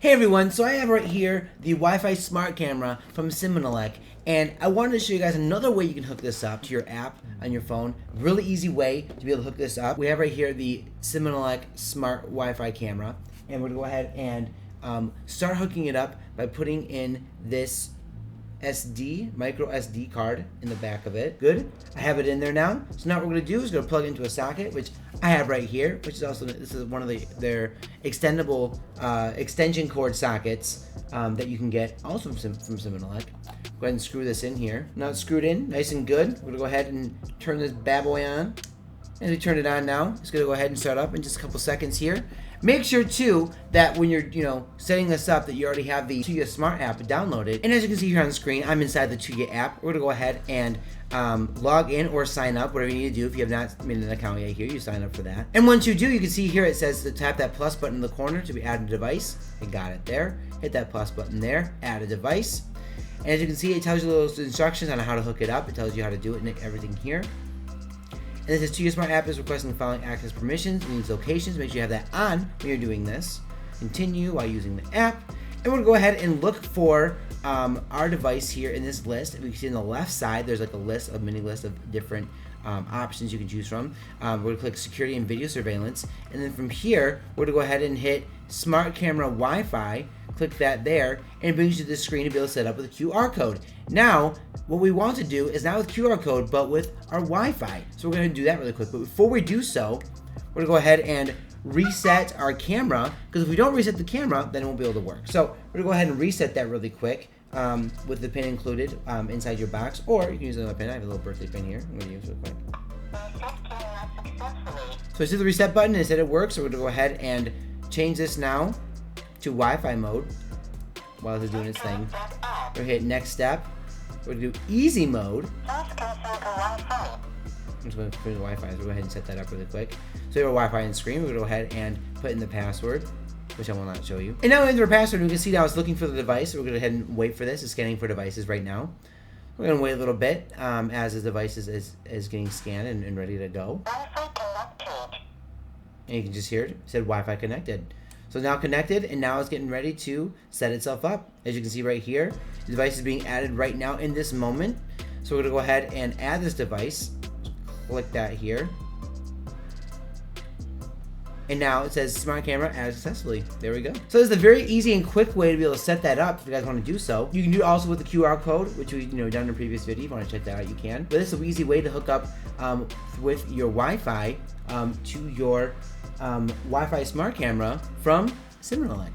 Hey everyone, so I have right here the Wi-Fi smart camera from Symynelec, and I wanted to show you guys another way you can hook this up to your app on your phone. Really easy way to be able to hook this up. We have right here the Symynelec smart Wi-Fi camera, and we're gonna go ahead and start hooking it up by putting in this micro SD card in the back of it. Good, I have it in there now. So now what we're gonna do is gonna plug it into a socket, which I have right here, which is also, this is one of their extendable extension cord sockets that you can get also from Symynelec. Go ahead and screw this in here. Now it's screwed in, nice and good. We're gonna go ahead and turn this bad boy on. As we turn it on now, it's gonna go ahead and start up in just a couple seconds here. Make sure too that when you're setting this up that you already have the Tuya Smart app downloaded. And as you can see here on the screen, I'm inside the Tuya app. We're gonna go ahead and log in or sign up, whatever you need to do. If you have not made an account yet here, you sign up for that. And once you do, you can see here it says to tap that plus button in the corner to be added a device. I got it there. Hit that plus button there, add a device. And as you can see, it tells you those instructions on how to hook it up. It tells you how to do it and everything here. And this is Tuya Smart app is requesting the following access permissions and these locations. Make sure you have that on when you're doing this. Continue while using the app. And we're gonna go ahead and look for our device here in this list. We can see on the left side, there's like a mini list of different options you can choose from. We're gonna click security and video surveillance. And then from here, we're gonna go ahead and hit smart camera Wi-Fi. Click that there, and it brings you to this screen to be able to set up with a QR code. Now, what we want to do is not with QR code, but with our Wi-Fi. So we're going to do that really quick. But before we do so, we're going to go ahead and reset our camera, because if we don't reset the camera, then it won't be able to work. So we're going to go ahead and reset that really quick with the pin included inside your box, or you can use another pin. I have a little birthday pin here. I'm going to use it real quick. So I see the reset button, and it said it works. So we're going to go ahead and change this now to Wi-Fi mode while this is doing its thing. We're gonna hit next step. We're gonna do easy mode. I'm just going to put in the Wi-Fi, so we'll go ahead and set that up really quick. So we have our Wi-Fi on the screen. We're gonna go ahead and put in the password, which I will not show you. And now we enter our password, and we can see now it's looking for the device. So we're gonna go ahead and wait for this. It's scanning for devices right now. We're gonna wait a little bit as the device is getting scanned and ready to go. And you can just hear it said Wi-Fi connected. So now connected, and now it's getting ready to set itself up. As you can see right here, the device is being added right now in this moment. So we're gonna go ahead and add this device. Click that here. And now it says smart camera added successfully. There we go. So this is a very easy and quick way to be able to set that up if you guys want to do so. You can do it also with the QR code, which we've done in a previous video. If you want to check that out, you can. But this is an easy way to hook up with your Wi-Fi to your Wi-Fi smart camera from Symynelec.